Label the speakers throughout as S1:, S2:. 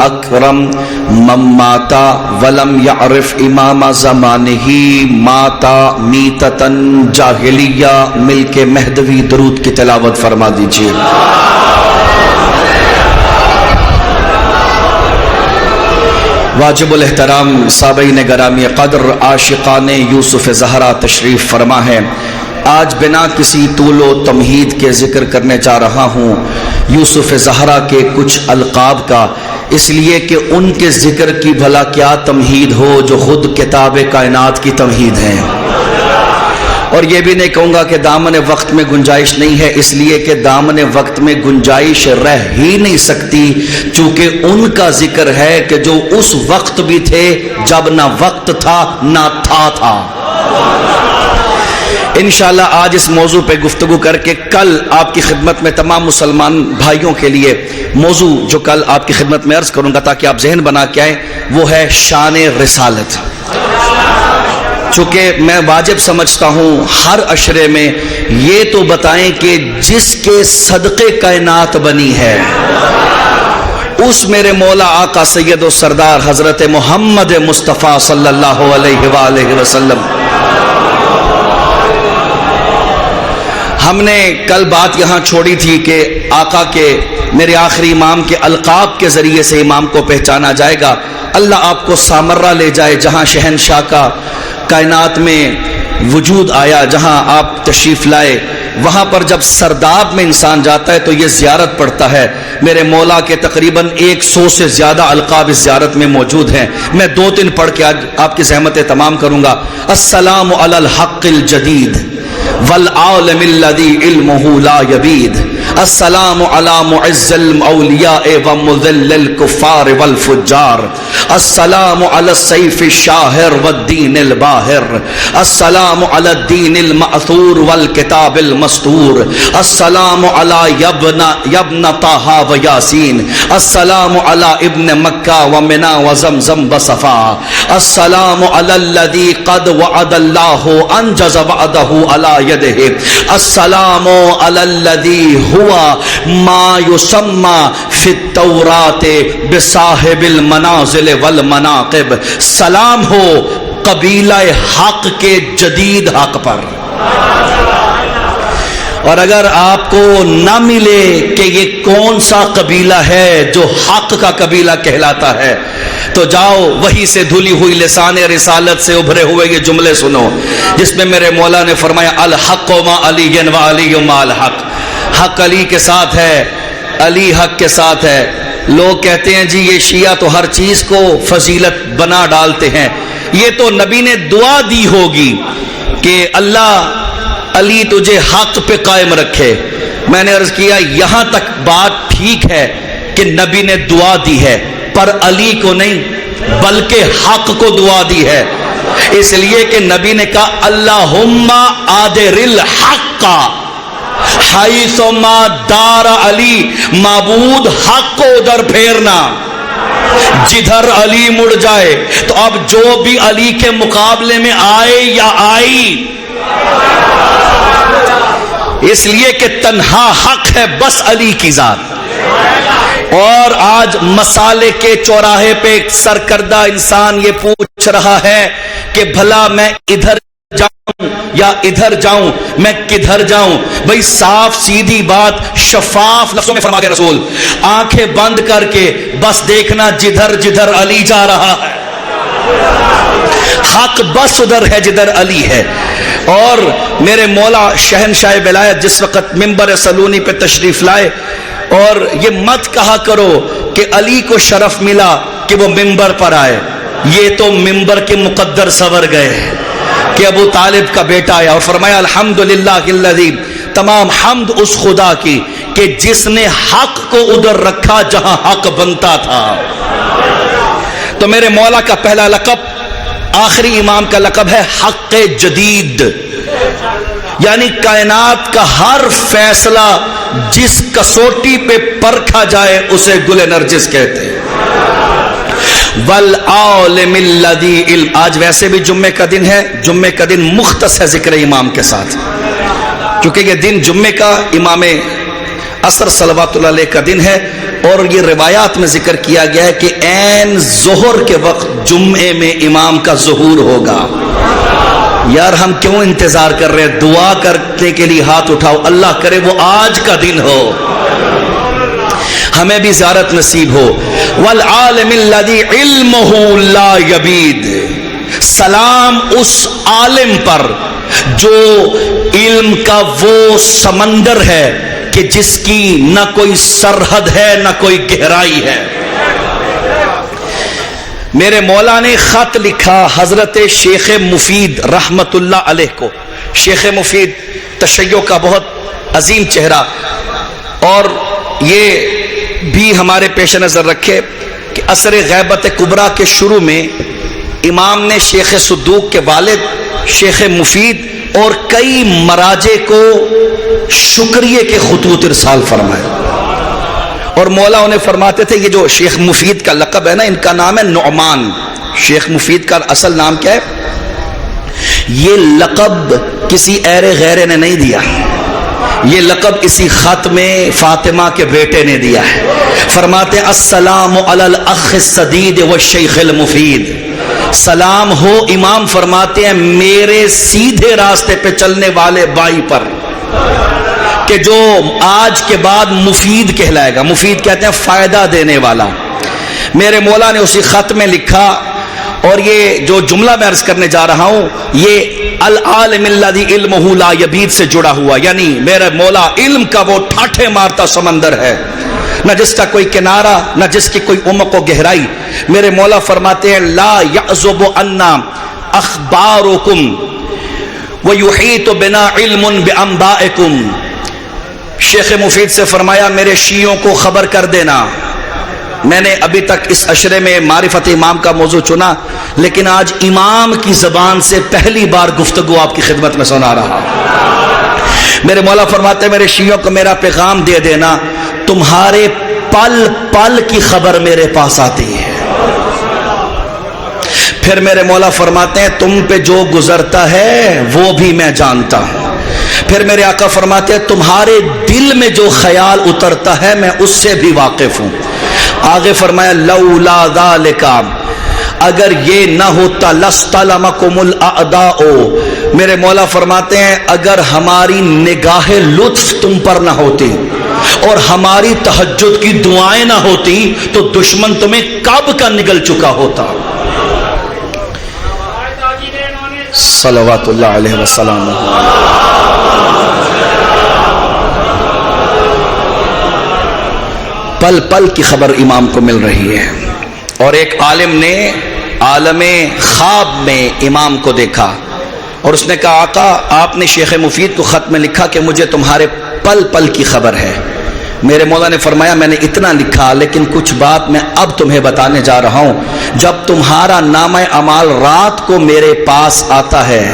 S1: اکرم من ماتا ولم یعرف امام زمانہ ماتا میتتن جاہلیہ. مل کے مہدوی درود کی تلاوت فرما دیجیے. واجب الاحترام سامعین گرامی قدر عاشقان یوسف زہرا تشریف فرما ہے. آج بنا کسی طول و تمہید کے ذکر کرنے جا رہا ہوں یوسف زہرا کے کچھ القاب کا، اس لیے کہ ان کے ذکر کی بھلا کیا تمہید ہو جو خود کتاب کائنات کی تمہید ہے. اور یہ بھی نہیں کہوں گا کہ دامن وقت میں گنجائش نہیں ہے، اس لیے کہ دامن وقت میں گنجائش رہ ہی نہیں سکتی، چونکہ ان کا ذکر ہے کہ جو اس وقت بھی تھے جب نہ وقت تھا نہ تھا. انشاءاللہ آج اس موضوع پہ گفتگو کر کے کل آپ کی خدمت میں تمام مسلمان بھائیوں کے لیے موضوع جو کل آپ کی خدمت میں عرض کروں گا تاکہ آپ ذہن بنا کے آئیں، وہ ہے شان رسالت. چونکہ میں واجب سمجھتا ہوں ہر عشرے میں یہ تو بتائیں کہ جس کے صدقے کائنات بنی ہے اس میرے مولا آقا سید و سردار حضرت محمد مصطفیٰ صلی اللہ علیہ وآلہ وسلم. ہم نے کل بات یہاں چھوڑی تھی کہ آقا کے میرے آخری امام کے القاب کے ذریعے سے امام کو پہچانا جائے گا. اللہ آپ کو سامرہ لے جائے جہاں شہنشاہ کا کائنات میں وجود آیا، جہاں آپ تشریف لائے. وہاں پر جب سرداب میں انسان جاتا ہے تو یہ زیارت پڑتا ہے. میرے مولا کے تقریباً 100 سے زیادہ القاب اس زیارت میں موجود ہیں. میں 2-3 پڑھ کے آج آپ کی زحمتیں تمام کروں گا. السلام علی الحق الجدید والعالم الذی علمہ لا یبید. السلام علی معز الاولیاء ومذل الکفار والفجار. السلام علی السیف الشاہر والدین الباہر. السلام علی الدین المأثور والکتاب المستور. السلام علی ابن طہ و یاسین. السلام علی ابن مکہ ومنا وزمزم بصفا. السلام علی الذی قد وعد اللہ انجز وعدہ علی یدہ. السلام علی الذی ہوا ما یسمى فی التورات بصاحب المنازل والمناقب. سلام ہو قبیلہ حق کے جدید حق پر. اور اگر آپ کو نہ ملے کہ یہ کون سا قبیلہ ہے جو حق کا قبیلہ کہلاتا ہے تو جاؤ وہی سے دھلی ہوئی لسان رسالت سے ابھرے ہوئے یہ جملے سنو جس میں میرے مولا نے فرمایا الحق ما علی و علی ما الحق. حق علی کے ساتھ ہے، علی حق کے ساتھ ہے. لوگ کہتے ہیں جی یہ شیعہ تو ہر چیز کو فضیلت بنا ڈالتے ہیں. یہ تو نبی نے دعا دی ہوگی کہ اللہ علی تجھے حق پہ قائم رکھے. میں نے عرض کیا یہاں تک بات ٹھیک ہے کہ نبی نے دعا دی ہے، پر علی کو نہیں بلکہ حق کو دعا دی ہے. اس لیے کہ نبی نے کہا اللہم آدر الحق حیث ما دار علی. معبود حق کو ادھر پھیرنا جدھر علی مڑ جائے. تو اب جو بھی علی کے مقابلے میں آئے یا آئی، اس لیے کہ تنہا حق ہے بس علی کی ذات. اور آج مسالے کے چوراہے پہ ایک سرکردہ انسان یہ پوچھ رہا ہے کہ بھلا میں ادھر جاؤں یا ادھر جاؤں، میں کدھر جاؤں؟ بھئی صاف سیدھی بات شفاف لفظوں میں فرما کے رسول، آنکھیں بند کر کے بس دیکھنا جدھر جدھر علی جا رہا ہے، حق بس ادھر ہے جدھر علی ہے. اور میرے مولا شہنشاہ ولایت جس وقت منبر سلونی پہ تشریف لائے، اور یہ مت کہا کرو کہ علی کو شرف ملا کہ وہ منبر پر آئے. یہ تو منبر کے مقدر سور گئے کہ ابو طالب کا بیٹا آیا اور فرمایا الحمدللہ الذی، تمام حمد اس خدا کی کہ جس نے حق کو ادھر رکھا جہاں حق بنتا تھا. تو میرے مولا کا پہلا لقب، آخری امام کا لقب ہے حق جدید، یعنی کائنات کا ہر فیصلہ جس کسوٹی پہ پرکھا جائے اسے گل نرجس کہتے ہیں. والعالم الذی علم. آج ویسے بھی جمعے کا دن ہے، جمعے کا دن مختص ہے ذکر امام کے ساتھ، کیونکہ یہ دن جمعے کا امام عصر صلوات اللہ علیہ کا دن ہے، اور یہ روایات میں ذکر کیا گیا ہے کہ عین ظہر کے وقت جمعے میں امام کا ظہور ہوگا۔ یار ہم کیوں انتظار کر رہے ہیں؟ دعا کرنے کے لیے ہاتھ اٹھاؤ، اللہ کرے وہ آج کا دن ہو، ہمیں بھی زیارت نصیب ہو۔ والعالم الذی علمہ لا یبید، سلام اس عالم پر جو علم کا وہ سمندر ہے کہ جس کی نہ کوئی سرحد ہے نہ کوئی گہرائی ہے۔ میرے مولا نے خط لکھا حضرت شیخ مفید رحمت اللہ علیہ کو۔ شیخ مفید تشیع کا بہت عظیم چہرہ، اور یہ بھی ہمارے پیش نظر رکھے کہ عصر غیبت کبریٰ کے شروع میں امام نے شیخ صدوق کے والد شیخ مفید اور کئی مراجع کو شکریہ کے خطوط ارسال فرمائے، اور مولا انہیں فرماتے تھے، یہ جو شیخ مفید کا لقب ہے نا، ان کا نام ہے نعمان۔ شیخ مفید کا اصل نام کیا ہے؟ یہ لقب کسی غیرے نے نہیں دیا، یہ لقب اسی خط میں فاطمہ کے بیٹے نے دیا ہے۔ فرماتے ہیں السلام علی الاخ الصدید والشیخ المفید، سلام ہو امام فرماتے ہیں میرے سیدھے راستے پہ چلنے والے بھائی پر، کہ جو آج کے بعد مفید کہلائے گا۔ مفید کہتے ہیں فائدہ دینے والا۔ میرے مولا نے اسی خط میں لکھا، اور یہ جو جملہ میں عرض کرنے جا رہا ہوں یہ العالم الذی علمہ لا یبید سے جڑا ہوا، یعنی میرے مولا علم کا وہ ٹھاٹھے مارتا سمندر ہے، نہ جس کا کوئی کنارہ نہ جس کی کوئی عمق و گہرائی۔ میرے مولا فرماتے ہیں لا یعزب عنا اخبارکم ویحیط بنا علم بانبائکم۔ شیخ مفید سے فرمایا میرے شیعوں کو خبر کر دینا، میں نے ابھی تک اس عشرے میں معرفت امام کا موضوع چنا، لیکن آج امام کی زبان سے پہلی بار گفتگو آپ کی خدمت میں سنا رہا۔ میرے مولا فرماتے ہیں میرے شیعوں کو میرا پیغام دے دینا، تمہارے پل پل کی خبر میرے پاس آتی ہے۔ پھر میرے مولا فرماتے ہیں تم پہ جو گزرتا ہے وہ بھی میں جانتا ہوں۔ پھر میرے آقا فرماتے ہیں تمہارے دل میں جو خیال اترتا ہے میں اس سے بھی واقف ہوں۔ آگے فرمایا لولا ذالک، اگر یہ نہ ہوتا لستلمکم الاعداء، میرے مولا فرماتے ہیں اگر ہماری نگاہ لطف تم پر نہ ہوتی اور ہماری تہجد کی دعائیں نہ ہوتی تو دشمن تمہیں کب کا نگل چکا ہوتا۔ صلوات اللہ علیہ وسلم۔ پل پل کی خبر امام کو مل رہی ہے، اور ایک عالم نے عالم خواب میں امام کو دیکھا اور اس نے کہا آقا آپ نے شیخ مفید کو خط میں لکھا کہ مجھے تمہارے پل پل کی خبر ہے۔ میرے مولا نے فرمایا میں نے اتنا لکھا لیکن کچھ بات میں اب تمہیں بتانے جا رہا ہوں۔ جب تمہارا نامہ اعمال رات کو میرے پاس آتا ہے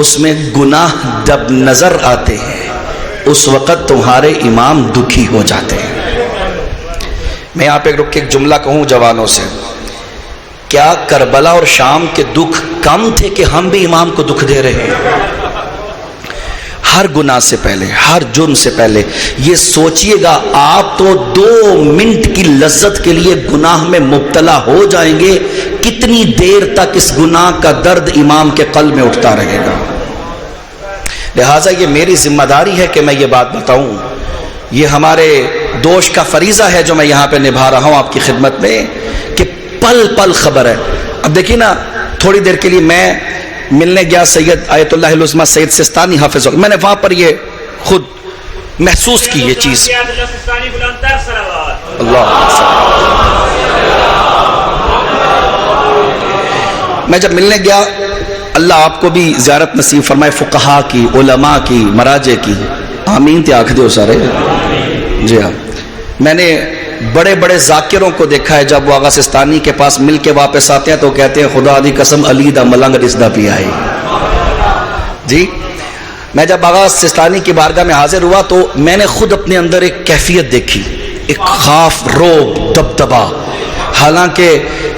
S1: اس میں گناہ جب نظر آتے ہیں اس وقت تمہارے امام دکھی ہو جاتے ہیں۔ میں یہاں پہ رک کے ایک جملہ کہوں جوانوں سے، کیا کربلا اور شام کے دکھ کم تھے کہ ہم بھی امام کو دکھ دے رہے ہیں؟ ہر گناہ سے پہلے، ہر جرم سے پہلے یہ سوچئے گا آپ تو 2 منٹ کی لذت کے لیے گناہ میں مبتلا ہو جائیں گے، کتنی دیر تک اس گناہ کا درد امام کے قلب میں اٹھتا رہے گا۔ لہٰذا یہ میری ذمہ داری ہے کہ میں یہ بات بتاؤں، یہ ہمارے دوش کا فریضہ ہے جو میں یہاں پہ نبھا رہا ہوں آپ کی خدمت میں، کہ پل پل خبر ہے۔ اب دیکھیے نا، تھوڑی دیر کے لیے میں ملنے گیا سید آیت اللہ العظمیٰ سید سستانی حافظ، میں نے وہاں پر یہ خود محسوس کی یہ چیز۔ اللہ میں جب ملنے گیا، اللہ آپ کو بھی زیارت نصیب فرمائے، فقہا کی، علماء کی، مراجع کی، آمین تے آکھ دیو سارے۔ جی ہاں، میں نے بڑے بڑے ذاکروں کو دیکھا ہے جب وہ آغا سستانی کے پاس مل کے واپس آتے ہیں تو کہتے ہیں خدا دی قسم علی دا ملنگ رسدہ پی آئی۔ جی میں جب آغا سستانی کی بارگاہ میں حاضر ہوا تو میں نے خود اپنے اندر ایک کیفیت دیکھی، ایک خوف، روب، دبدبا۔ حالانکہ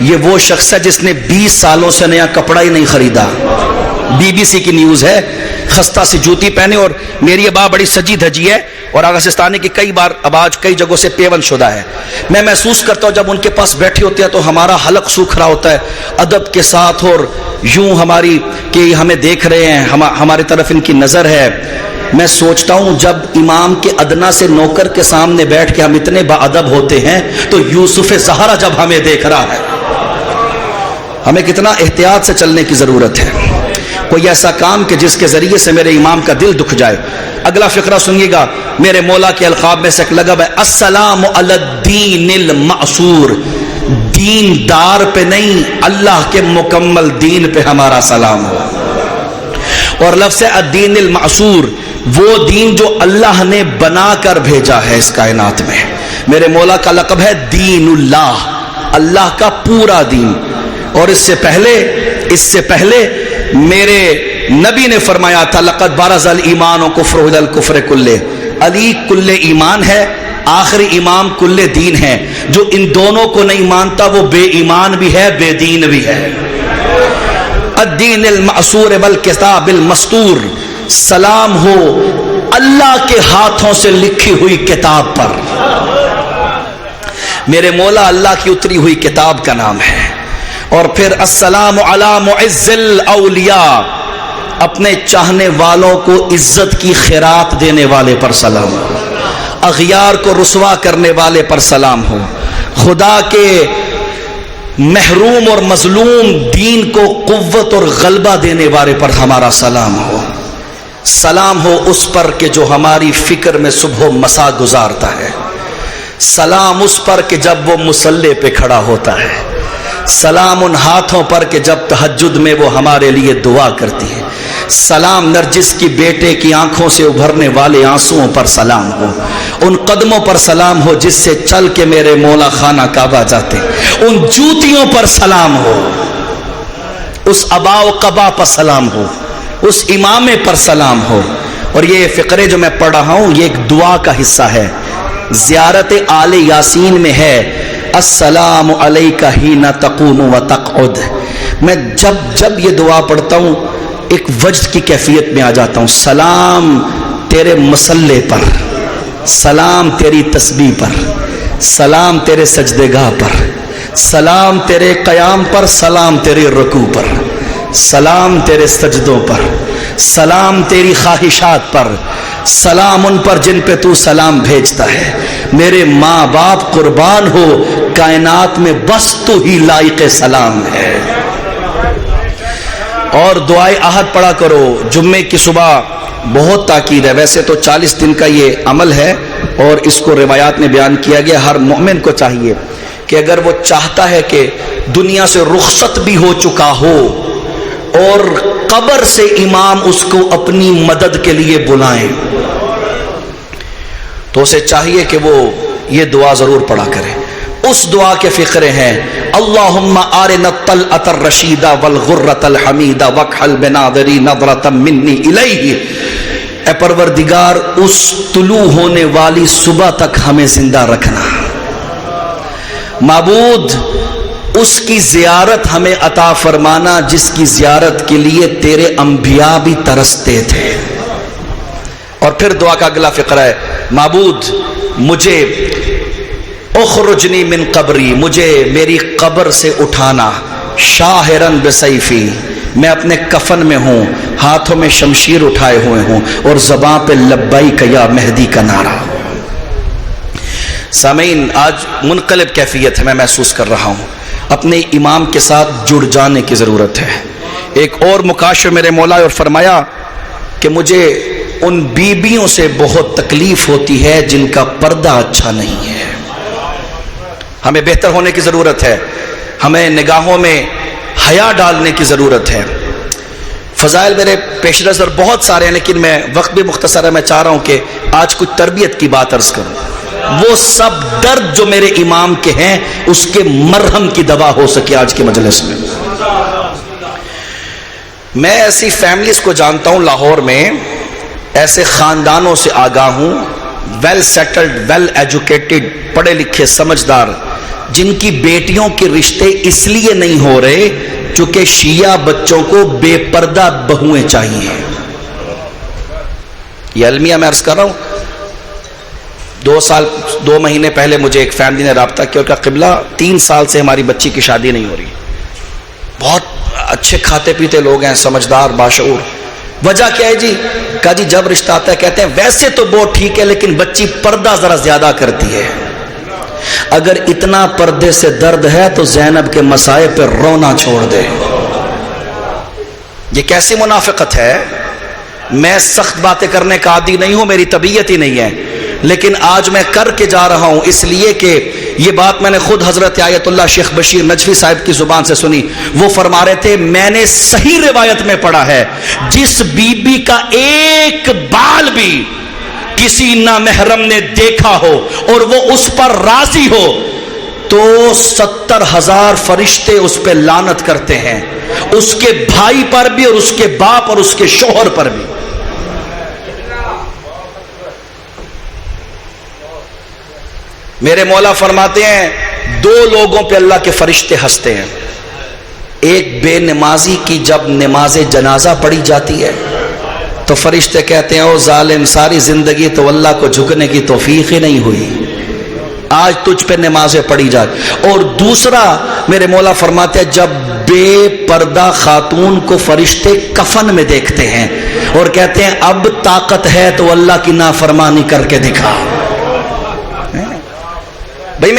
S1: یہ وہ شخص ہے جس نے 20 سالوں سے نیا کپڑا ہی نہیں خریدا۔ BBC کی نیوز ہے، خستہ سی جوتی پہنے اور میری ابا بڑی سجی دھجی ہے اور آغا سستانی کی کئی بار آواز کئی جگہوں سے پیون شدہ ہے. میں محسوس کرتا ہوں جب ان کے پاس بیٹھے ہوتے ہیں تو ہمارا حلق سوکھ رہا ہوتا ہے ادب کے ساتھ، اور یوں ہماری کہ ہمیں دیکھ رہے ہیں، ہماری طرف ان کی نظر ہے. میں سوچتا ہوں جب امام کے ادنا سے نوکر کے سامنے بیٹھ کے ہم اتنے باادب ہوتے ہیں تو یوسف زہرا جب ہمیں دیکھ رہا ہے، ہمیں کتنا احتیاط سے چلنے کی ضرورت ہے. کوئی ایسا کام کہ جس کے ذریعے سے میرے امام کا دل دکھ جائے. اگلا فقرہ سنیے گا، میرے مولا کے القاب میں سے ایک لقب ہے السلام علی الدین المعصور. دین دار پہ نہیں، اللہ کے مکمل دین پہ ہمارا سلام ہو. اور لفظ الدین المعصور وہ دین جو اللہ نے بنا کر بھیجا ہے اس کائنات میں. میرے مولا کا لقب ہے دین اللہ، اللہ کا پورا دین. اور اس سے پہلے میرے نبی نے فرمایا تھا لقد برز الایمان و کفر الی الکفر کلہ. علی کل ایمان ہے، آخری امام کل دین ہے. جو ان دونوں کو نہیں مانتا وہ بے ایمان بھی ہے، بے دین بھی ہے. الدین المعصور والکتاب المستور. سلام ہو اللہ کے ہاتھوں سے لکھی ہوئی کتاب پر. میرے مولا اللہ کی اتری ہوئی کتاب کا نام ہے. اور پھر السلام علی معز الاولیاء. اپنے چاہنے والوں کو عزت کی خیرات دینے والے پر سلام ہو، اغیار کو رسوا کرنے والے پر سلام ہو، خدا کے محروم اور مظلوم دین کو قوت اور غلبہ دینے والے پر ہمارا سلام ہو. سلام ہو اس پر کہ جو ہماری فکر میں صبح و مساء گزارتا ہے. سلام اس پر کہ جب وہ مصلی پہ کھڑا ہوتا ہے. سلام ان ہاتھوں پر کہ جب تہجد میں وہ ہمارے لیے دعا کرتی ہے. سلام نرجس کی بیٹے کی آنکھوں سے ابھرنے والے آنسوؤں پر سلام ہو. ان قدموں پر سلام ہو جس سے چل کے میرے مولا خانہ کعبہ جاتے. ان جوتیوں پر سلام ہو، اس ابا و قبا پر سلام ہو، اس امامے پر سلام ہو. اور یہ فقرے جو میں پڑھ رہا ہوں یہ ایک دعا کا حصہ ہے. زیارت آل یاسین میں ہے السلام علیکہ حین تقوم و تقعد. میں جب یہ دعا پڑھتا ہوں ایک وجد کی کیفیت میں آ جاتا ہوں. سلام تیرے مصلے پر، سلام تیری تسبیح پر، سلام تیرے سجدے گاہ پر، سلام تیرے قیام پر، سلام تیرے رکوع پر، سلام تیرے سجدوں پر، سلام تیری خواہشات پر، سلام ان پر جن پہ تو سلام بھیجتا ہے. میرے ماں باپ قربان ہو، کائنات میں بس تو ہی لائق سلام ہے. اور دعائے احد پڑھا کرو. جمعے کی صبح بہت تاکید ہے. ویسے تو 40 دن کا یہ عمل ہے اور اس کو روایات میں بیان کیا گیا. ہر مومن کو چاہیے کہ اگر وہ چاہتا ہے کہ دنیا سے رخصت بھی ہو چکا ہو اور قبر سے امام اس کو اپنی مدد کے لیے بلائیں تو اسے چاہیے کہ وہ یہ دعا ضرور پڑھا کرے. اس دعا کے فقرے ہیں اللہم آرنا الطلعۃ الرشیدہ والغرۃ الحمیدہ واکحل بناظری نظرۃ منی الیہ. اے پروردگار اس طلوع ہونے والی صبح تک ہمیں زندہ رکھنا. معبود اس کی زیارت ہمیں عطا فرمانا جس کی زیارت کے لیے تیرے انبیاء بھی ترستے تھے. اور پھر دعا کا اگلا فقرہ ہے معبود مجھے اخرجنی من قبری، مجھے میری قبر سے اٹھانا. شاہرن بسیفی، میں اپنے کفن میں ہوں، ہاتھوں میں شمشیر اٹھائے ہوئے ہوں اور زبان پہ لبیک یا مہدی کا نعرہ. سامعین آج منقلب کیفیت ہے، میں محسوس کر رہا ہوں. اپنے امام کے ساتھ جڑ جانے کی ضرورت ہے. ایک اور مکاشف میرے مولا اور فرمایا کہ مجھے ان بیویوں سے بہت تکلیف ہوتی ہے جن کا پردہ اچھا نہیں ہے. ہمیں بہتر ہونے کی ضرورت ہے. ہمیں نگاہوں میں حیا ڈالنے کی ضرورت ہے. فضائل میرے پیش نظر بہت سارے ہیں لیکن میں وقت بھی مختصر ہے. میں چاہ رہا ہوں کہ آج کچھ تربیت کی بات عرض کروں. وہ سب درد جو میرے امام کے ہیں اس کے مرہم کی دوا ہو سکے آج کے مجلس میں. میں ایسی فیملیز کو جانتا ہوں لاہور میں، ایسے خاندانوں سے آگاہ ہوں، ویل سیٹلڈ، ویل ایجوکیٹڈ، پڑھے لکھے سمجھدار، جن کی بیٹیوں کے رشتے اس لیے نہیں ہو رہے چونکہ شیعہ بچوں کو بے پردہ بہویں چاہیے. یہ المیہ میں عرض کر رہا ہوں. دو مہینے پہلے مجھے ایک فیملی نے رابطہ کیا اور کہا قبلہ 3 سال سے ہماری بچی کی شادی نہیں ہو رہی. بہت اچھے کھاتے پیتے لوگ ہیں، سمجھدار، باشعور. وجہ کیا ہے جی؟ کہا جی جب رشتہ آتا ہے کہتے ہیں ویسے تو بہت ٹھیک ہے لیکن بچی پردہ ذرا زیادہ کرتی ہے. اگر اتنا پردے سے درد ہے تو زینب کے مسائے پہ رونا چھوڑ دے. یہ کیسی منافقت ہے؟ میں سخت باتیں کرنے کا عادی نہیں ہوں، میری طبیعت ہی نہیں ہے، لیکن آج میں کر کے جا رہا ہوں اس لیے کہ یہ بات میں نے خود حضرت آیت اللہ شیخ بشیر نجفی صاحب کی زبان سے سنی. وہ فرما رہے تھے میں نے صحیح روایت میں پڑھا ہے جس بی بی کا ایک بال بھی کسی نامحرم نے دیکھا ہو اور وہ اس پر راضی ہو تو 70,000 فرشتے اس پہ لعنت کرتے ہیں، اس کے بھائی پر بھی اور اس کے باپ اور اس کے شوہر پر بھی. میرے مولا فرماتے ہیں 2 لوگوں پہ اللہ کے فرشتے ہنستے ہیں. ایک بے نمازی کی جب نماز جنازہ پڑھی جاتی ہے تو فرشتے کہتے ہیں او ظالم ساری زندگی تو اللہ کو جھکنے کی توفیق ہی نہیں ہوئی، آج تجھ پہ نمازیں پڑھی جائے. اور دوسرا میرے مولا فرماتے ہیں جب بے پردہ خاتون کو فرشتے کفن میں دیکھتے ہیں اور کہتے ہیں اب طاقت ہے تو اللہ کی نافرمانی کر کے دکھا. بھئی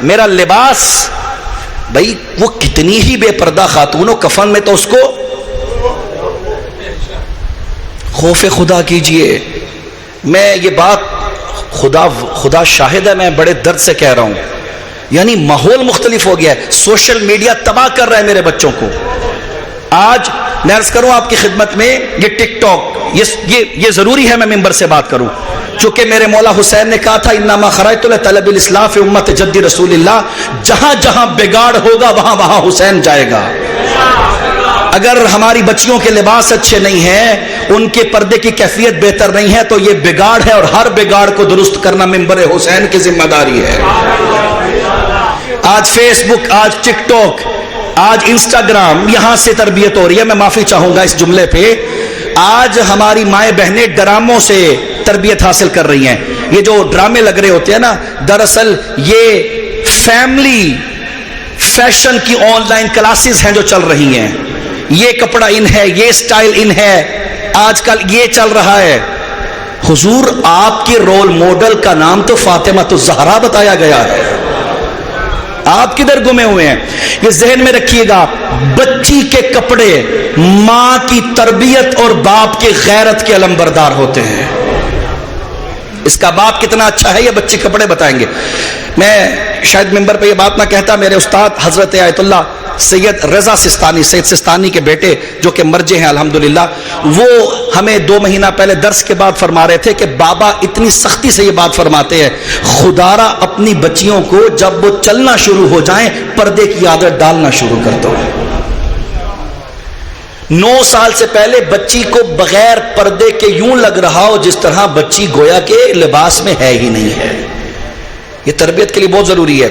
S1: میرا لباس، بھئی وہ کتنی ہی بے پردہ خاتون ہو کفن میں تو اس کو خوف خدا کیجئے. میں یہ بات خدا شاہد ہے میں بڑے درد سے کہہ رہا ہوں، یعنی ماحول مختلف ہو گیا ہے. سوشل میڈیا تباہ کر رہا ہے میرے بچوں کو. آج میں عرض کروں آپ کی خدمت میں یہ ٹک ٹاک یہ ضروری ہے میں ممبر سے بات کروں چونکہ میرے مولا حسین نے کہا تھا انما خرجت لطلب الاصلاح فی امت جدی رسول اللہ. جہاں جہاں بگاڑ ہوگا وہاں وہاں حسین جائے گا. اگر ہماری بچیوں کے لباس اچھے نہیں ہیں، ان کے پردے کی کیفیت بہتر نہیں ہے تو یہ بگاڑ ہے اور ہر بگاڑ کو درست کرنا ممبر حسین کی ذمہ داری ہے. آج فیس بک، آج ٹک ٹاک، آج انسٹاگرام، یہاں سے تربیت ہو رہی ہے. میں معافی چاہوں گا اس جملے پہ. آج ہماری مائیں بہنیں ڈراموں سے تربیت حاصل کر رہی ہیں. یہ جو ڈرامے لگ رہے ہوتے ہیں نا، دراصل یہ فیملی فیشن کی آن لائن کلاسز ہیں جو چل رہی ہیں. یہ کپڑا ان ہے، یہ سٹائل ان ہے، آج کل یہ چل رہا ہے. حضور آپ کے رول ماڈل کا نام تو فاطمہ الزہرا بتایا گیا ہے. آپ کدھر گمے ہوئے ہیں؟ یہ ذہن میں رکھیے گا. بچی کے کپڑے ماں کی تربیت اور باپ کی غیرت کے علمبردار ہوتے ہیں. اس کا باپ کتنا اچھا ہے یہ بچے کپڑے بتائیں گے. میں شاید ممبر پہ یہ بات نہ کہتا، میرے استاد حضرت آیت اللہ سید رضا سستانی، سید سستانی کے بیٹے جو کہ مرجع ہیں الحمدللہ، وہ ہمیں 2 مہینہ پہلے درس کے بعد فرما رہے تھے کہ بابا اتنی سختی سے یہ بات فرماتے ہیں خدارا اپنی بچیوں کو جب وہ چلنا شروع ہو جائیں پردے کی عادت ڈالنا شروع کر دو. 9 سال سے پہلے بچی کو بغیر پردے کے یوں لگ رہا ہو جس طرح بچی گویا کے لباس میں ہے ہی نہیں ہے. یہ تربیت کے لیے بہت ضروری ہے.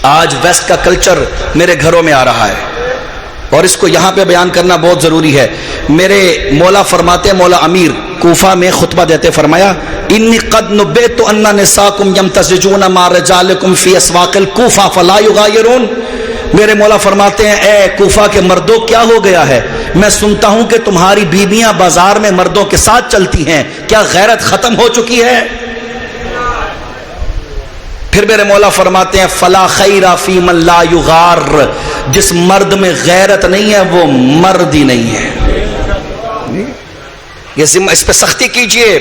S1: آج ویسٹ کا کلچر میرے گھروں میں آ رہا ہے اور اس کو یہاں پہ بیان کرنا بہت ضروری ہے. میرے مولا فرماتے ہیں، مولا امیر کوفہ میں خطبہ دیتے فرمایا انی قد نبئت ان نساکم یمتزجون مع رجالکم فی اسواق الکوفہ فلا یغایرون. میرے مولا فرماتے ہیں اے کوفہ کے مردوں کیا ہو گیا ہے؟ میں سنتا ہوں کہ تمہاری بیویاں بازار میں مردوں کے ساتھ چلتی ہیں، کیا غیرت ختم ہو چکی ہے؟ پھر میرے مولا فرماتے ہیں فلا خیر فی من لا یغار. جس مرد میں غیرت نہیں ہے وہ مرد ہی نہیں ہے. یہ ذمہ اس پہ سختی کیجئے.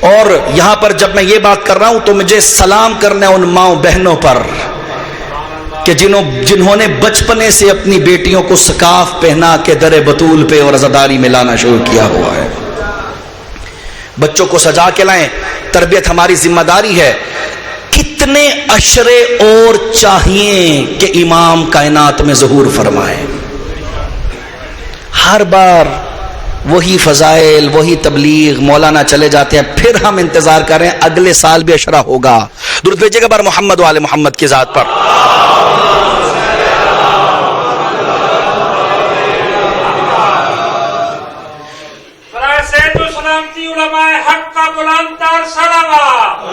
S1: اور یہاں پر جب میں یہ بات کر رہا ہوں تو مجھے سلام کرنا ہے ان ماؤں بہنوں پر کہ جنہوں نے بچپنے سے اپنی بیٹیوں کو سکاف پہنا کے در بطول پہ اور عزاداری میں لانا شروع کیا ہوا ہے. بچوں کو سجا کے لائیں، تربیت ہماری ذمہ داری ہے. کتنے عشرے اور چاہیے کہ امام کائنات میں ظہور فرمائے. ہر بار وہی فضائل، وہی تبلیغ، مولانا چلے جاتے ہیں، پھر ہم انتظار کر رہے ہیں اگلے سال بھی عشرہ ہوگا. درود بھیجیے گا بار محمد و آل محمد کی ذات پر.
S2: علماء حق کا بلند تر صلوات.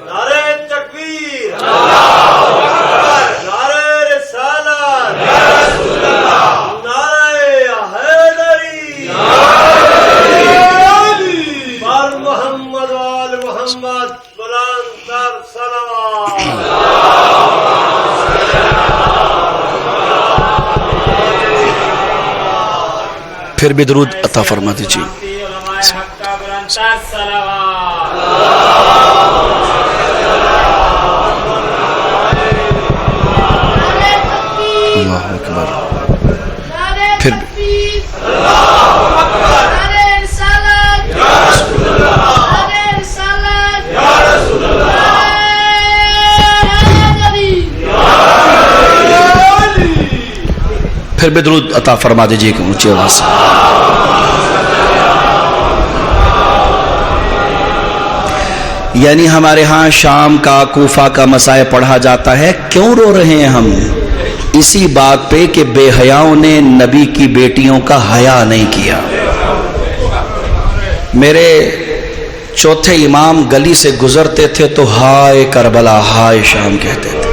S2: نعرہ تکبیر، نعرہ رسالت، نعرہ حیدری، بر محمد و آل محمد بلند تر صلوات.
S1: پھر بھی درود عطا فرما دیجیے. اللہ اکبر. پھر بھی پھر بھی درود عطا فرما دیجیے کہ اونچی آواز سے. یعنی ہمارے ہاں شام کا کوفہ کا مسائل پڑھا جاتا ہے. کیوں رو رہے ہیں ہم؟ اسی بات پہ کہ بے حیاؤں نے نبی کی بیٹیوں کا حیا نہیں کیا. میرے چوتھے امام گلی سے گزرتے تھے تو ہائے کربلا ہائے شام کہتے تھے.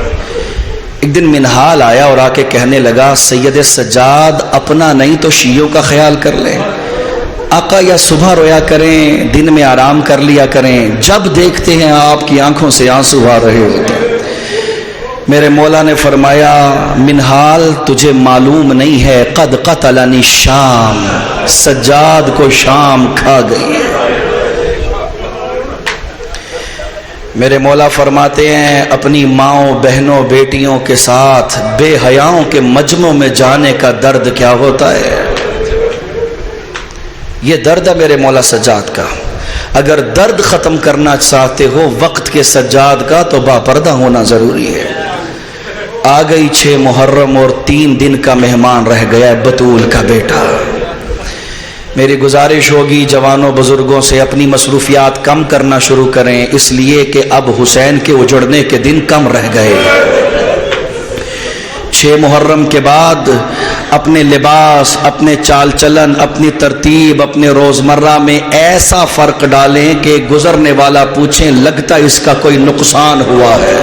S1: ایک دن منہال آیا اور آ کے کہنے لگا سید سجاد اپنا نہیں تو شیعوں کا خیال کر لیں. آقا یا صبح رویا کریں دن میں آرام کر لیا کریں، جب دیکھتے ہیں آپ کی آنکھوں سے آنسو آ رہے ہوتے ہیں. میرے مولا نے فرمایا منہال تجھے معلوم نہیں ہے قد قتلنی شام، سجاد کو شام کھا گئی ہے. میرے مولا فرماتے ہیں اپنی ماؤں بہنوں بیٹیوں کے ساتھ بے حیاؤں کے مجمع میں جانے کا درد کیا ہوتا ہے. یہ درد ہے میرے مولا سجاد کا. اگر درد ختم کرنا چاہتے ہو وقت کے سجاد کا تو باپردہ ہونا ضروری ہے. آ گئی 6 محرم اور 3 دن کا مہمان رہ گیا بطول کا بیٹا. میری گزارش ہوگی جوانوں بزرگوں سے اپنی مصروفیات کم کرنا شروع کریں، اس لیے کہ اب حسین کے اجڑنے کے دن کم رہ گئے. 6 محرم کے بعد اپنے لباس، اپنے چال چلن، اپنی ترتیب، اپنے روزمرہ میں ایسا فرق ڈالیں کہ گزرنے والا پوچھیں لگتا اس کا کوئی نقصان ہوا ہے.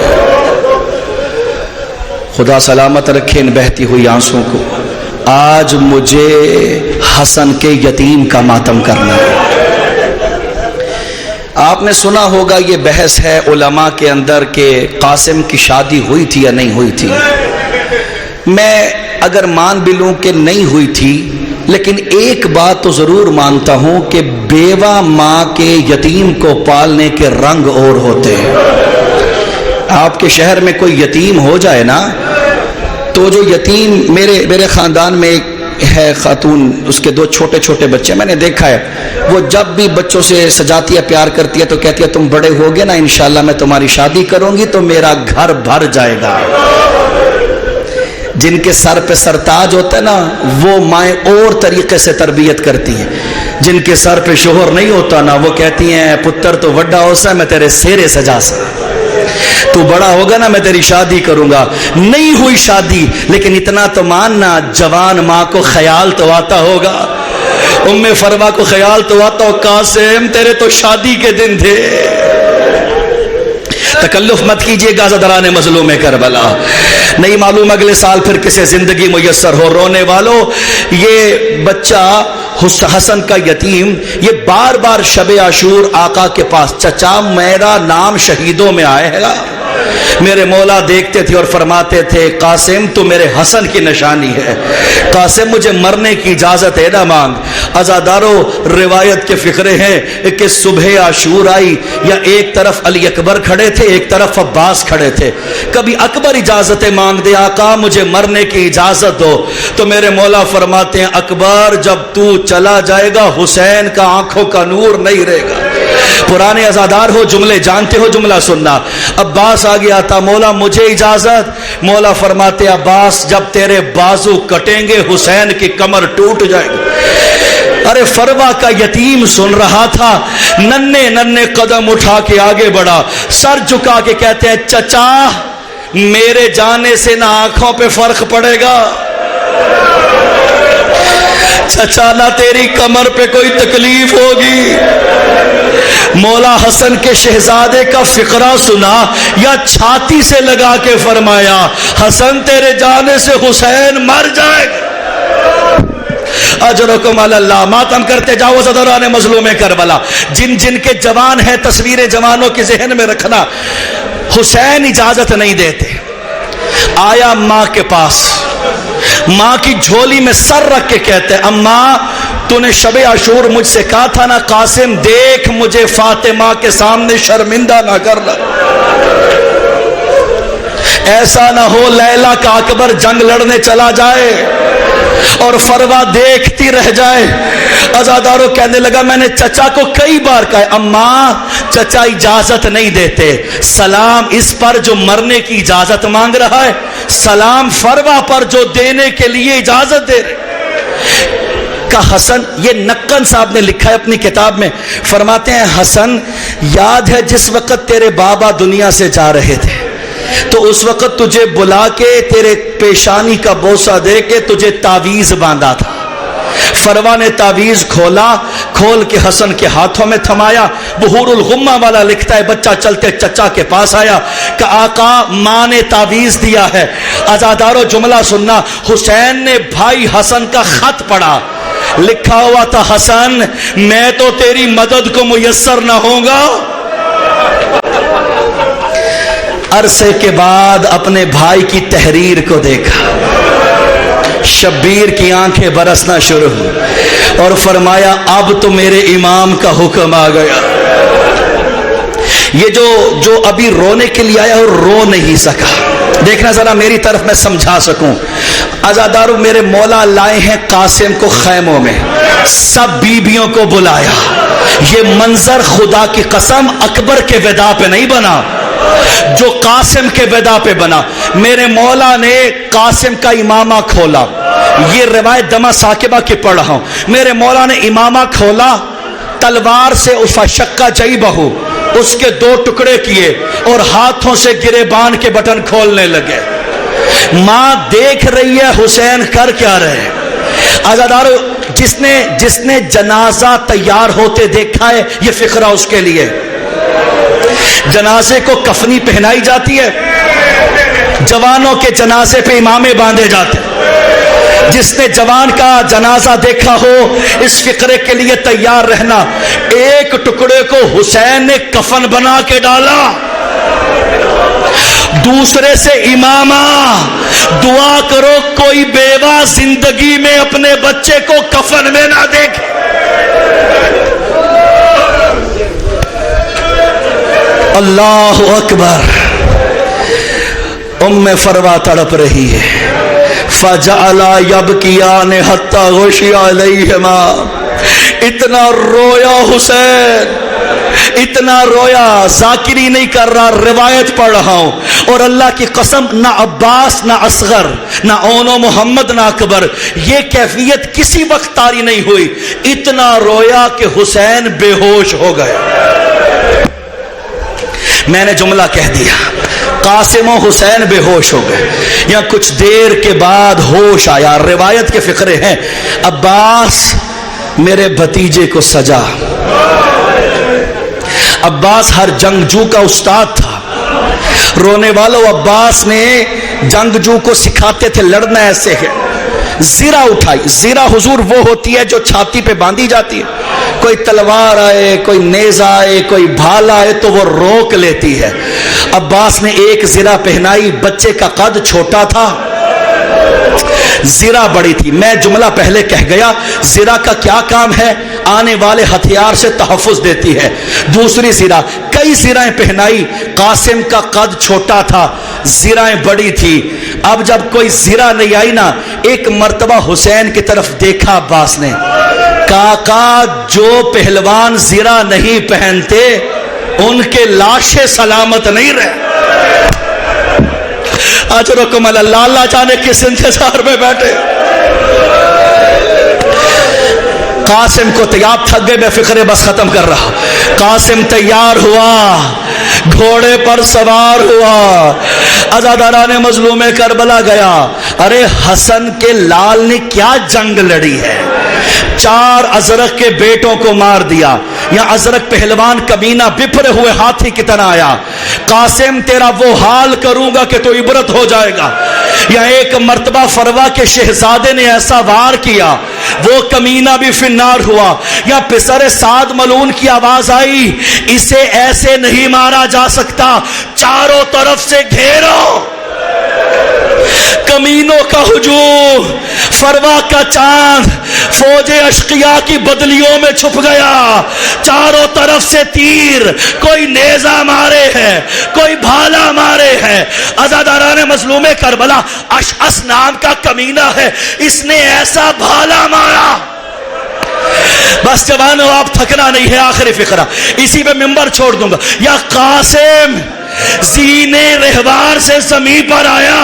S1: خدا سلامت رکھے ان بہتی ہوئی آنسوں کو. آج مجھے حسن کے یتیم کا ماتم کرنا ہے. آپ نے سنا ہوگا یہ بحث ہے علماء کے اندر کہ قاسم کی شادی ہوئی تھی یا نہیں ہوئی تھی. میں اگر مان بھی لوں کہ نہیں ہوئی تھی لیکن ایک بات تو ضرور مانتا ہوں کہ بیوہ ماں کے یتیم کو پالنے کے رنگ اور ہوتے ہیں. آپ کے شہر میں کوئی یتیم ہو جائے نا تو جو یتیم میرے خاندان میں ہے خاتون، اس کے 2 چھوٹے چھوٹے بچے، میں نے دیکھا ہے وہ جب بھی بچوں سے سجاتی ہے پیار کرتی ہے تو کہتی ہے تم بڑے ہوگے نا انشاءاللہ میں تمہاری شادی کروں گی تو میرا گھر بھر جائے گا. جن کے سر پہ سرتاج ہوتا ہے نا وہ مائیں اور طریقے سے تربیت کرتی ہیں. جن کے سر پہ شوہر نہیں ہوتا نا وہ کہتی ہیں پتر تو وڈا ہو سا میں تیرے سیرے سجا سا، تو بڑا ہوگا نا میں تیری شادی کروں گا. نہیں ہوئی شادی لیکن اتنا تو ماننا جوان ماں کو خیال تو آتا ہوگا. ام فروا کو خیال تو آتا ہو قاسم تیرے تو شادی کے دن تھے. تکلف مت کیجئے گا زدران مظلوم کربلا. نہیں معلوم اگلے سال پھر کسے زندگی میسر ہو. رونے والوں یہ بچہ حسن کا یتیم یہ بار بار شب عاشور آقا کے پاس چچا میرا نام شہیدوں میں آئے گا. میرے مولا دیکھتے تھے اور فرماتے تھے قاسم تو میرے حسن کی نشانی ہے. قاسم مجھے مرنے کی اجازت ہے نہ مانگ. عزاداروں روایت کے فقرے ہیں کہ صبح عاشور آئی یا ایک طرف علی اکبر کھڑے تھے ایک طرف عباس کھڑے تھے. کبھی اکبر اجازت مانگ دے آقا مجھے مرنے کی اجازت دو تو میرے مولا فرماتے ہیں اکبر جب تو چلا جائے گا حسین کا آنکھوں کا نور نہیں رہے گا. پرانے عزادار ہو جملے جانتے ہو جملہ سننا. عباس آ گیا تھا مولا مجھے اجازت. مولا فرماتے عباس جب تیرے بازو کٹیں گے حسین کی کمر ٹوٹ جائے گی. ارے فروا کا یتیم سن رہا تھا ننے ننے قدم اٹھا کے آگے بڑھا سر جھکا کے کہتے ہیں چچا میرے جانے سے نہ آنکھوں پہ فرق پڑے گا چچا نہ تیری کمر پہ کوئی تکلیف ہوگی. مولا حسن کے شہزادے کا فقرہ سنا یا چھاتی سے لگا کے فرمایا حسن تیرے جانے سے حسین مر جائے گا. اجرکم علی اللہ. ماتم کرتے جاؤ زدران مظلوم کربلا. جن جن کے جوان ہیں تصویریں جوانوں کے ذہن میں رکھنا. حسین اجازت نہیں دیتے. آیا ماں کے پاس, ماں کی جھولی میں سر رکھ کے کہتے ہیں اماں تو نے شب عاشور مجھ سے کہا تھا نا قاسم دیکھ مجھے فاطمہ کے سامنے شرمندہ نہ کرنا, ایسا نہ ہو لیلا کا اکبر جنگ لڑنے چلا جائے اور فروا دیکھتی رہ جائے. عزادارو کہنے لگا میں نے چچا کو کئی بار کہا اماں چچا اجازت نہیں دیتے. سلام اس پر جو مرنے کی اجازت مانگ رہا ہے, سلام فروا پر جو دینے کے لیے اجازت دے رہے. کا حسن, یہ نقن صاحب نے لکھا ہے اپنی کتاب میں, فرماتے ہیں حسن یاد ہے جس وقت تیرے بابا دنیا سے جا رہے تھے تو اس وقت تجھے بلا کے تیرے پیشانی کا بوسہ دے کے تجھے تعویذ باندھا تھا. فروا نے تعویذ کھولا, کھول کے حسن کے ہاتھوں میں تھمایا. بحور الغمہ والا لکھتا ہے بچہ چلتے چچا کے پاس آیا کہ آقا ماں نے تعویذ دیا ہے. عزادارو جملہ سننا, حسین نے بھائی حسن کا خط پڑھا, لکھا ہوا تھا حسن میں تو تیری مدد کو میسر نہ ہوں گا. عرصے کے بعد اپنے بھائی کی تحریر کو دیکھا, شبیر کی آنکھیں برسنا شروع ہوئی اور فرمایا اب تو میرے امام کا حکم آ گیا. یہ جو ابھی رونے کے لیے آیا اور رو نہیں سکا, دیکھنا ذرا میری طرف میں سمجھا سکوں. عزادارو میرے مولا لائے ہیں قاسم کو خیموں میں, سب بیبیوں کو بلایا. یہ منظر خدا کی قسم اکبر کے ودا پہ نہیں بنا, جو قاسم کے ودا پہ بنا. میرے مولا نے قاسم کا امامہ کھولا, یہ روایت دمہ ثاقبہ کی پڑھ رہا ہوں. میرے مولا نے امامہ کھولا, تلوار سے فشقہ جیبہ اس کے 2 ٹکڑے کیے اور ہاتھوں سے گریبان کے بٹن کھولنے لگے. ماں دیکھ رہی ہے حسین کر کیا رہے. عزادارو جس نے جنازہ تیار ہوتے دیکھا ہے یہ فقرہ اس کے لیے. جنازے کو کفنی پہنائی جاتی ہے, جوانوں کے جنازے پہ امامے باندھے جاتے. جس نے جوان کا جنازہ دیکھا ہو اس فقرے کے لیے تیار رہنا. ایک ٹکڑے کو حسین نے کفن بنا کے ڈالا, دوسرے سے امامہ. دعا کرو کوئی بیوہ زندگی میں اپنے بچے کو کفن میں نہ دیکھے. اللہ اکبر. ام فروا تڑپ رہی ہے. فجعلا یبکیان حتی غشی علیہما. اتنا رویا حسین, اتنا رویا. ذاکری نہیں کر رہا, روایت پڑھ رہا ہوں. اور اللہ کی قسم نہ عباس نہ اصغر نہ اونو محمد نہ اکبر یہ کیفیت کسی وقت طاری نہیں ہوئی. اتنا رویا کہ حسین بے ہوش ہو گئے. میں نے جملہ کہہ دیا, قاسم و حسین بے ہوش ہو گئے. یا کچھ دیر کے بعد ہوش آیا. روایت کے فقرے ہیں عباس میرے بھتیجے کو سجا. عباس ہر جنگجو کا استاد تھا. رونے والوں عباس نے جنگجو کو سکھاتے تھے لڑنا ایسے ہے. زیرہ اٹھائی. زیرہ حضور وہ ہوتی ہے جو چھاتی پہ باندھی جاتی ہے. کوئی تلوار آئے, کوئی نیزہ آئے, کوئی بھالا آئے تو وہ روک لیتی ہے. عباس نے ایک زیرہ پہنائی. بچے کا قد چھوٹا تھا, زیرہ بڑی تھی. میں جملہ پہلے کہہ گیا. زیرہ کا کیا کام ہے؟ آنے والے ہتھیار سے تحفظ دیتی ہے. دوسری زیرہ, کئی زیرہیں پہنائی. قاسم کا قد چھوٹا تھا, زیرہیں بڑی تھی. اب جب کوئی زیرہ نہیں آئی نا, ایک مرتبہ حسین کی طرف دیکھا عباس نے. کاکا جو پہلوان زیرہ نہیں پہنتے ان کے لاشیں سلامت نہیں رہے. اجرکم اللہ. اللہ جانے کس انتظار میں بیٹھے. قاسم کو تیار، تھک گئے، میں فکر بس ختم کر رہا. قاسم تیار ہوا، گھوڑے پر سوار ہوا، عزاداران مظلوم کربلا گیا. ارے حسن کے لال نے کیا جنگ لڑی ہے، 4 ازرق کے بیٹوں کو مار دیا. یا ازرق پہلوان کمینہ بپھرے ہوئے ہاتھی کی طرح آیا. قاسم تیرا وہ حال کروں گا کہ تو عبرت ہو جائے گا. یا ایک مرتبہ فروا کے شہزادے نے ایسا وار کیا، وہ کمینہ بھی فنار ہوا. یا پسر سعد ملعون کی آواز آئی، اسے ایسے نہیں مارا جا سکتا، چاروں طرف سے گھیرو. کمینوں کا ہجوم، فروا کا چاند فوج اشقیاء کی بدلیوں میں چھپ گیا. چاروں طرف سے تیر، کوئی نیزہ مارے ہے، کوئی بھالا مارے ہے. عزاداران مظلوم کربلا، اشعث نام کا کمینہ ہے، اس نے ایسا بھالا مارا. بس جوانو آپ تھکنا نہیں ہے، آخری فقرہ اسی پہ ممبر چھوڑ دوں گا. یا قاسم زینے رہوار سے زمین پر آیا،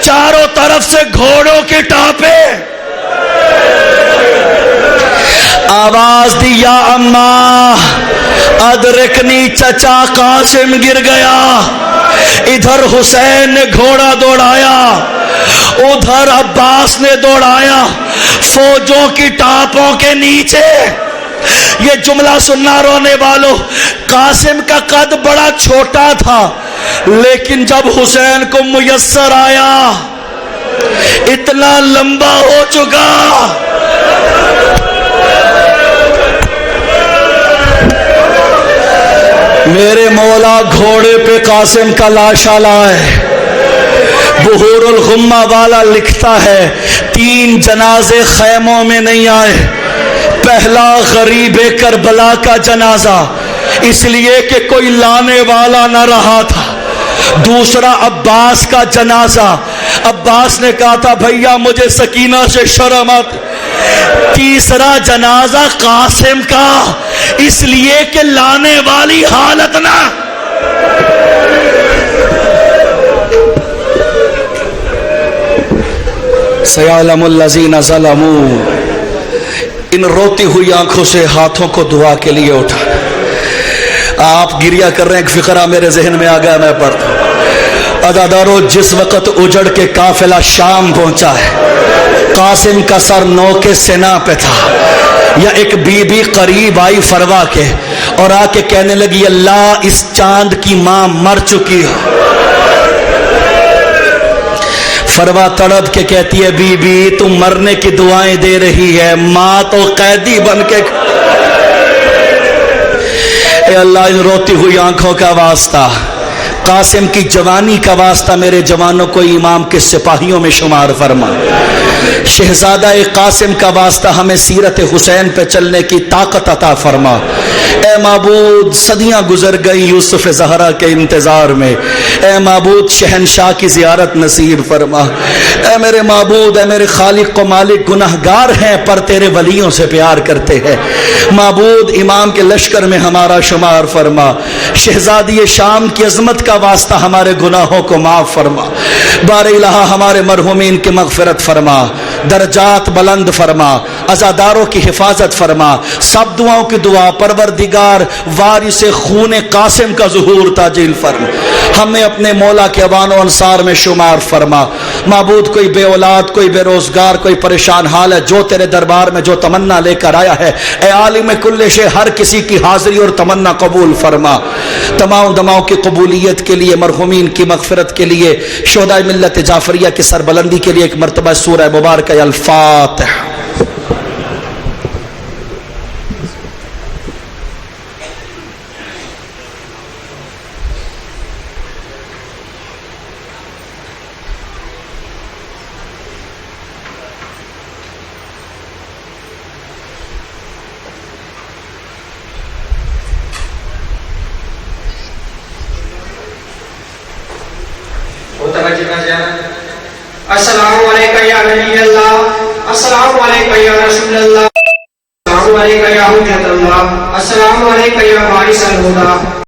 S1: چاروں طرف سے گھوڑوں کے ٹاپے. آواز دی یا اماں ادرکنی، چچا قاسم گر گیا. ادھر حسین نے گھوڑا دوڑایا، ادھر عباس نے دوڑایا، فوجوں کی ٹاپوں کے نیچے. یہ جملہ سننا رونے والوں، قاسم کا قد بڑا چھوٹا تھا، لیکن جب حسین کو میسر آیا اتنا لمبا ہو چکا. میرے مولا گھوڑے پہ قاسم کا لاشا لائے. بحور الغمہ والا لکھتا ہے 3 جنازے خیموں میں نہیں آئے. پہلا غریب کربلا کا جنازہ، اس لیے کہ کوئی لانے والا نہ رہا تھا. دوسرا عباس کا جنازہ، عباس نے کہا تھا بھیا مجھے سکینہ سے شرم آتی. تیسرا جنازہ قاسم کا، اس لیے کہ لانے والی حالت نہ. سیعلم الذین ظلموا، ان روتی ہوئی آنکھوں سے ہاتھوں کو دعا کے لیے اٹھا. آپ گریہ کر رہے ہیں، ایک فقرہ میرے ذہن میں آ گیا، میں پڑھتا ہوں. عزادارو، جس وقت اجڑ کے قافلہ شام پہنچا ہے، قاسم کا سر نو کے سینہ پہ تھا. یا ایک بی بی قریب آئی فروا کے اور آ کے کہنے لگی اللہ اس چاند کی ماں مر چکی ہو. فروا تڑپ کے کہتی ہے بی بی تم مرنے کی دعائیں دے رہی ہے، ماں تو قیدی بن کے. اے اللہ ان روتی ہوئی آنکھوں کا واسطہ، قاسم کی جوانی کا واسطہ میرے جوانوں کو امام کے سپاہیوں میں شمار فرما. شہزادہ قاسم کا واسطہ ہمیں سیرت حسین پہ چلنے کی طاقت عطا فرما. اے معبود صدیاں گزر گئی یوسف زہرا کے انتظار میں، اے معبود شہنشاہ کی زیارت نصیب فرما. اے میرے معبود، اے میرے خالق و مالک، گناہگار ہیں پر تیرے ولیوں سے پیار کرتے ہیں. معبود امام کے لشکر میں ہمارا شمار فرما. شہزادی شام کی عظمت کا واسطہ ہمارے گناہوں کو معاف فرما. بار الہ ہمارے مرحومین کی مغفرت فرما، درجات بلند فرما، عزاداروں کی حفاظت فرما. سب دعاؤں کی دعا پروردگار وارث خون قاسم کا ظہور تاجیل فرما. ہمیں اپنے مولا کے اوان و انصار میں شمار فرما. معبود کوئی بے اولاد، کوئی بے روزگار، کوئی پریشان حال ہے، جو تیرے دربار میں جو تمنا لے کر آیا ہے، اے عالم کل شے ہر کسی کی حاضری اور تمنا قبول فرما. تمام دماؤں کی قبولیت کے لیے، مرحومین کی مغفرت کے لیے، شہداء ملت جعفریہ کی سربلندی کے لیے ایک مرتبہ سورہ مبارکہ الفاتحہ.
S3: السلام علیکم یا نبی اللہ، السلام علیکم یا رسول اللہ، السلام علیکم یا حجت اللہ، السلام علیکم یا وارث الہدی.